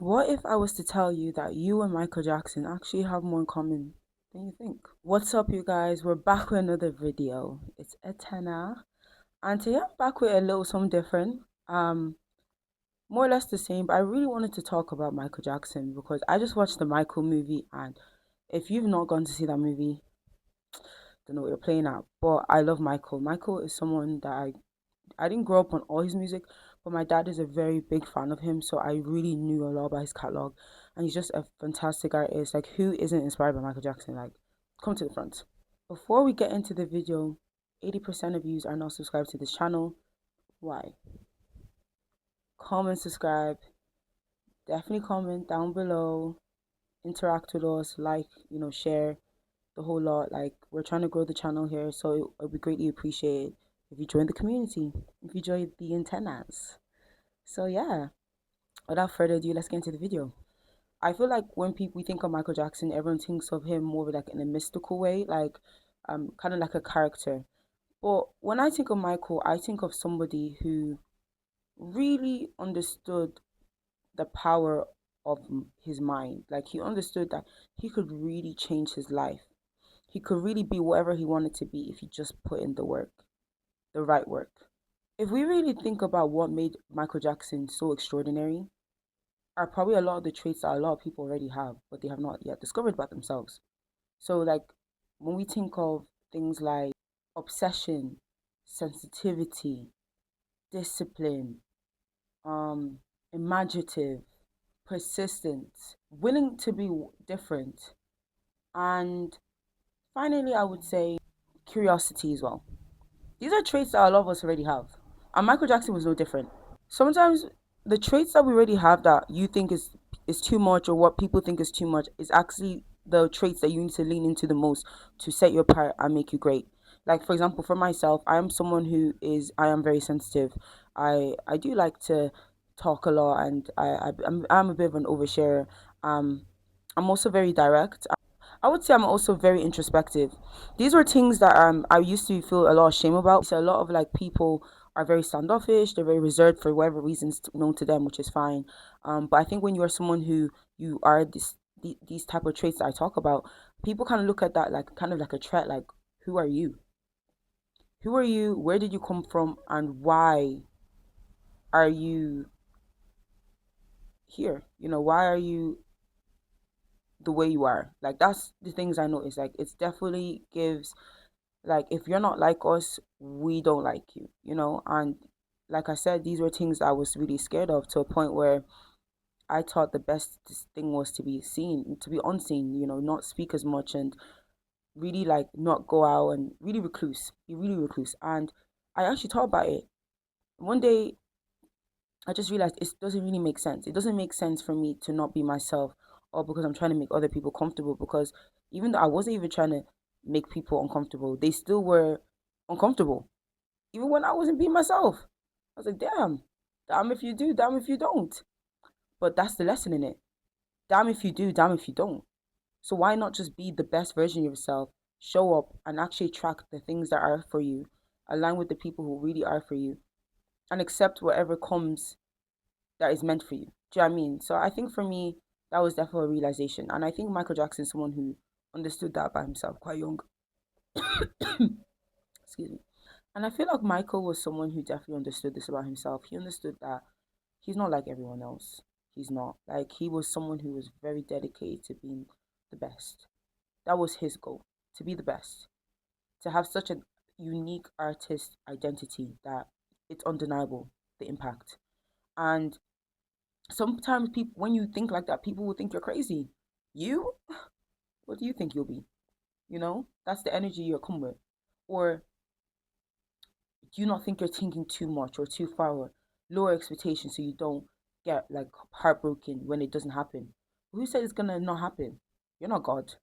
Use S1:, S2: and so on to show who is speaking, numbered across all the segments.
S1: What if I was to tell you that you and Michael Jackson actually have more in common than you think? What's up, you guys? We're back with another video. It's Etana, and today I'm back with a little something different. More or less the same, but I really wanted to talk about Michael Jackson because I just watched the Michael movie, and if you've not gone to see that movie, don't know what you're playing at. But I love Michael. Michael is someone that I didn't grow up on all his music, but my dad is a very big fan of him, so I really knew a lot about his catalog, and he's just a fantastic artist. Like, who isn't inspired by Michael Jackson? Like, come to the front. Before we get into the video, 80% of you are not subscribed to this channel. Why? Comment, subscribe. Definitely comment down below. Interact with us, like, share the whole lot. Like, we're trying to grow the channel here, so it would be greatly appreciated if you join the community, if you join the antennas. So yeah, without further ado, let's get into the video. I feel like when we think of Michael Jackson, everyone thinks of him more like in a mystical way, like kind of like a character. But when I think of Michael, I think of somebody who really understood the power of his mind. Like, he understood that he could really change his life. He could really be whatever he wanted to be if he just put in the work, the right work. If we really think about what made Michael Jackson so extraordinary, are probably a lot of the traits that a lot of people already have, but they have not yet discovered about themselves. So, like, when we think of things like obsession, sensitivity, discipline, um, imaginative, persistent, willing to be different, and finally, I would say curiosity as well. These are traits that a lot of us already have, and Michael Jackson was no different. Sometimes the traits that we already have that you think is too much, or what people think is too much, is actually the traits that you need to lean into the most to set you apart and make you great. Like, for example, for myself, I am someone who is I am very sensitive. I do like to talk a lot, and I'm a bit of an oversharer. I'm also very direct. I would say I'm also very introspective. These were things that I used to feel a lot of shame about. So a lot of like people are very standoffish, they're very reserved for whatever reasons known to them, which is fine. But I think when you are someone who you are these type of traits that I talk about, people kind of look at that like kind of like a threat. Like, who are you? Who are you? Where did you come from? And why are you here? Why are you the way you are? Like, that's the things I notice. Like, it's definitely gives, like, if you're not like us, we don't like you. And like I said, these were things I was really scared of, to a point where I thought the best thing was to be seen, to be unseen, not speak as much, and really like not go out, and really recluse, be really recluse. And I actually thought about it one day. I just realized it doesn't really make sense. It doesn't make sense for me to not be myself, or because I'm trying to make other people comfortable. Because even though I wasn't even trying to make people uncomfortable, they still were uncomfortable. Even when I wasn't being myself, I was like, damn if you do, damn if you don't. But that's the lesson in it. Damn if you do, damn if you don't. So why not just be the best version of yourself, show up, and actually track the things that are for you, align with the people who really are for you, and accept whatever comes that is meant for you. Do you know what I mean? So I think for me, that was definitely a realization. And I think Michael Jackson is someone who understood that by himself quite young. Excuse me. And I feel like Michael was someone who definitely understood this about himself. He understood that he's not like everyone else. He's not. Like, he was someone who was very dedicated to being the best. That was his goal, to be the best. To have such a unique artist identity that it's undeniable, the impact. And sometimes people, when you think like that, people will think you're crazy. You? What do you think you'll be? That's the energy you're come with. Or do you not think you're thinking too much or too far, or lower expectations so you don't get like heartbroken when it doesn't happen? Who said it's gonna not happen? You're not God.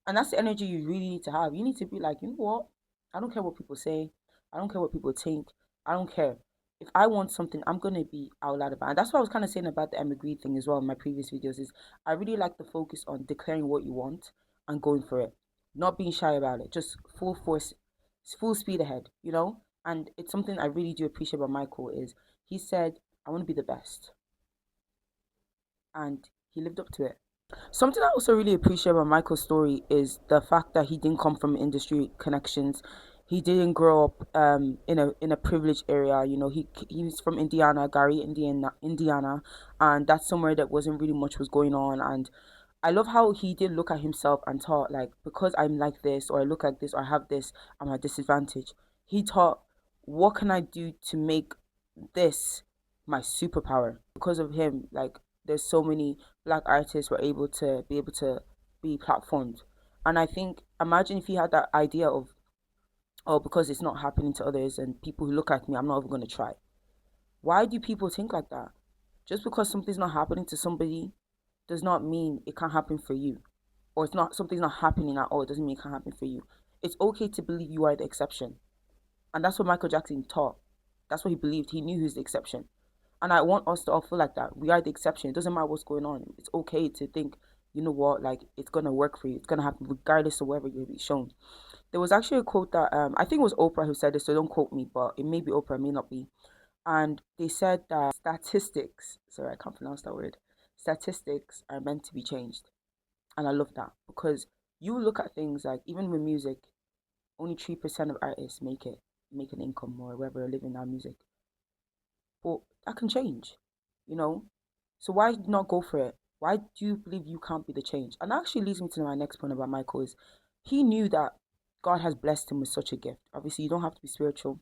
S1: And that's the energy you really need to have. You need to be like, you know what? I don't care what people say. I don't care what people think. I don't care. If I want something, I'm gonna be out loud about it. And that's what I was kind of saying about the emigree thing as well in my previous videos. Is I really like the focus on declaring what you want and going for it, not being shy about it, just full force, full speed ahead. And it's something I really do appreciate about Michael is he said, "I want to be the best. and he lived up to it. Something I also really appreciate about Michael's story is the fact that he didn't come from industry connections. He didn't grow up in a privileged area. You know, he's from Indiana, Gary, Indiana, and that's somewhere that wasn't really much was going on. And I love how he did look at himself and thought, like, because I'm like this, or I look like this, or I have this, I'm at disadvantage. He thought, what can I do to make this my superpower? Because of him, like, there's so many black artists were able to be platformed. And I think, imagine if he had that idea of, oh, because it's not happening to others and people who look like me, I'm not even going to try. Why do people think like that? Just because something's not happening to somebody does not mean it can't happen for you. Or it's not something's not happening at all, it doesn't mean it can't happen for you. It's okay to believe you are the exception. And that's what Michael Jackson taught. That's what he believed. He knew he was the exception. And I want us to all feel like that. We are the exception. It doesn't matter what's going on. It's okay to think, you know what, like it's gonna work for you. It's gonna happen regardless of whatever you'll be shown. There was actually a quote that I think it was Oprah who said this, so don't quote me, but it may be Oprah, it may not be. And they said that statistics, sorry, I can't pronounce that word. Statistics are meant to be changed. And I love that because you look at things like even with music, only 3% of artists make an income or whatever living our music. But that can change, you know? So why not go for it? Why do you believe you can't be the change? And that actually leads me to my next point about Michael is he knew that God has blessed him with such a gift. Obviously, you don't have to be spiritual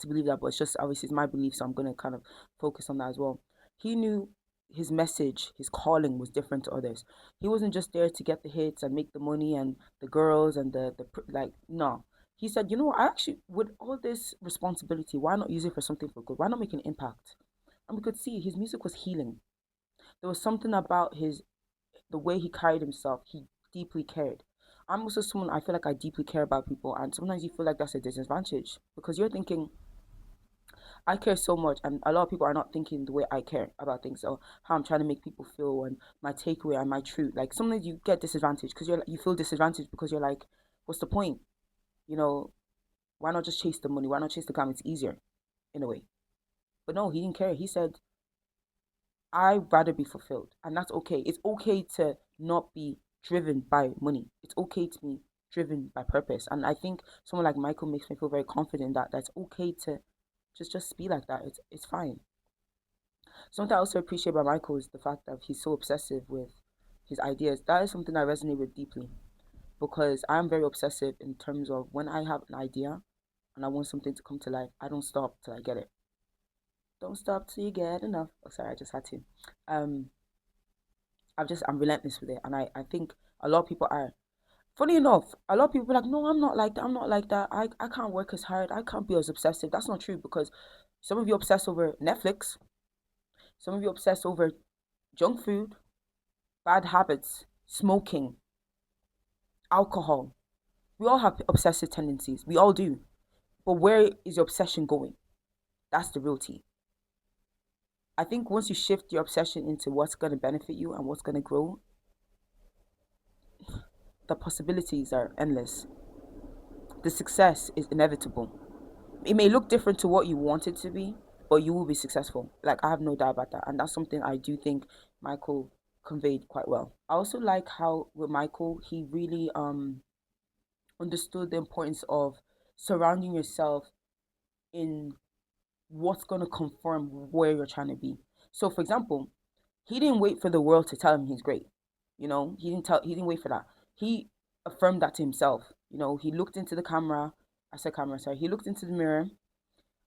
S1: to believe that, but it's just obviously it's my belief, so I'm gonna kind of focus on that as well. He knew his message, his calling was different to others. He wasn't just there to get the hits and make the money and the girls and like no. He said, you know, I actually with all this responsibility, why not use it for something for good? Why not make an impact? And we could see his music was healing. There was something about his the way he carried himself. He deeply cared. I'm also someone I feel like I deeply care about people, and sometimes you feel like that's a disadvantage because you're thinking I care so much, and a lot of people are not thinking the way I care about things. So how I'm trying to make people feel, and my takeaway and my truth. Like sometimes you get disadvantaged because you feel disadvantaged because you're like, what's the point? You know, why not just chase the money? Why not chase the gram? It's easier, in a way. But no, he didn't care. He said, I'd rather be fulfilled, and that's okay. It's okay to not be driven by money. It's okay to be driven by purpose. And I think someone like Michael makes me feel very confident that that's okay to just be like that. It's fine. Something I also appreciate about Michael is the fact that he's so obsessive with his ideas. That is something I resonate with deeply because I'm very obsessive in terms of when I have an idea and I want something to come to life, I don't stop till I get it. Don't stop till you get enough. Oh, sorry, I just had to. Um, I'm relentless with it, and I think a lot of people are. Funny enough, a lot of people are like, no, I'm not like that. I'm not like that. I can't work as hard. I can't be as obsessive. That's not true because some of you obsess over Netflix. Some of you obsess over junk food, bad habits, smoking, alcohol. We all have obsessive tendencies. We all do. But where is your obsession going? That's the real tea. I think once you shift your obsession into what's going to benefit you and what's going to grow, the possibilities are endless. The success is inevitable. It may look different to what you want it to be, but you will be successful. Like, I have no doubt about that. And that's something I do think Michael conveyed quite well. I also like how with Michael, he really understood the importance of surrounding yourself in what's going to confirm where you're trying to be. So, for example, he didn't wait for the world to tell him he's great. You know, he didn't wait for that. He affirmed that to himself. You know, he looked into the camera. I said camera, sorry. He looked into the mirror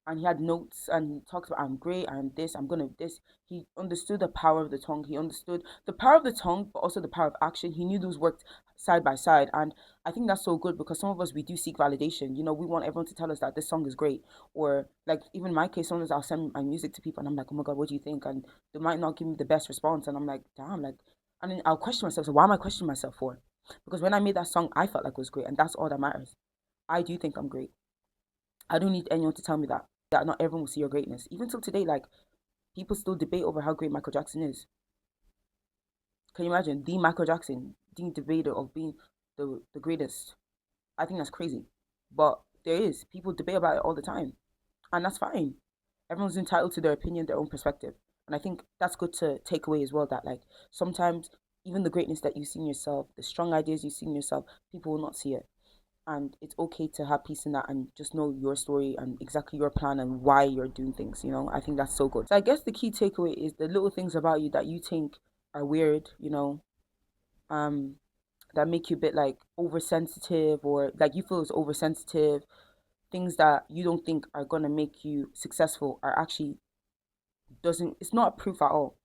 S1: and he had notes and he talks about I'm great, I'm this, I'm gonna this. He understood the power of the tongue. He understood the power of the tongue, but also the power of action. He knew those worked side by side. And I think that's so good because some of us we do seek validation. You know, we want everyone to tell us that this song is great. Or like even in my case, sometimes I'll send my music to people and I'm like, oh my god, what do you think? And they might not give me the best response. And I'm like, damn, like and then I'll question myself. So why am I questioning myself for? Because when I made that song, I felt like it was great, and that's all that matters. I do think I'm great. I don't need anyone to tell me that not everyone will see your greatness. Even till today, like people still debate over how great Michael Jackson is. Can you imagine the Michael Jackson being debated of being the greatest? I think that's crazy. But there is. People debate about it all the time. And that's fine. Everyone's entitled to their opinion, their own perspective. And I think that's good to take away as well, that like sometimes even the greatness that you see in yourself, the strong ideas you see in yourself, people will not see it. And it's okay to have peace in that and just know your story and exactly your plan and why you're doing things, you know. I think that's so good. So I guess the key takeaway is the little things about you that you think are weird, you know, um, that make you a bit like oversensitive, or like you feel is oversensitive, things that you don't think are gonna make you successful are actually doesn't it's not proof at all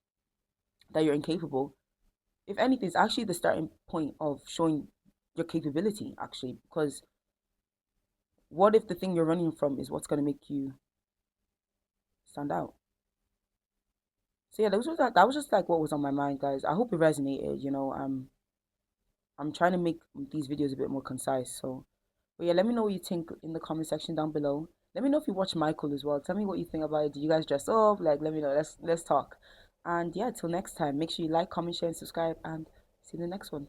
S1: that you're incapable. If anything, it's actually the starting point of showing your capability, actually, because what if the thing you're running from is what's gonna make you stand out? So yeah, that was just like what was on my mind, guys. I hope it resonated. You know, I'm trying to make these videos a bit more concise. So, but yeah, let me know what you think in the comment section down below. Let me know if you watch Michael as well. Tell me what you think about it. Do you guys dress up? Like, let me know. Let's talk. And yeah, till next time, make sure you like, comment, share, and subscribe, and see you in the next one.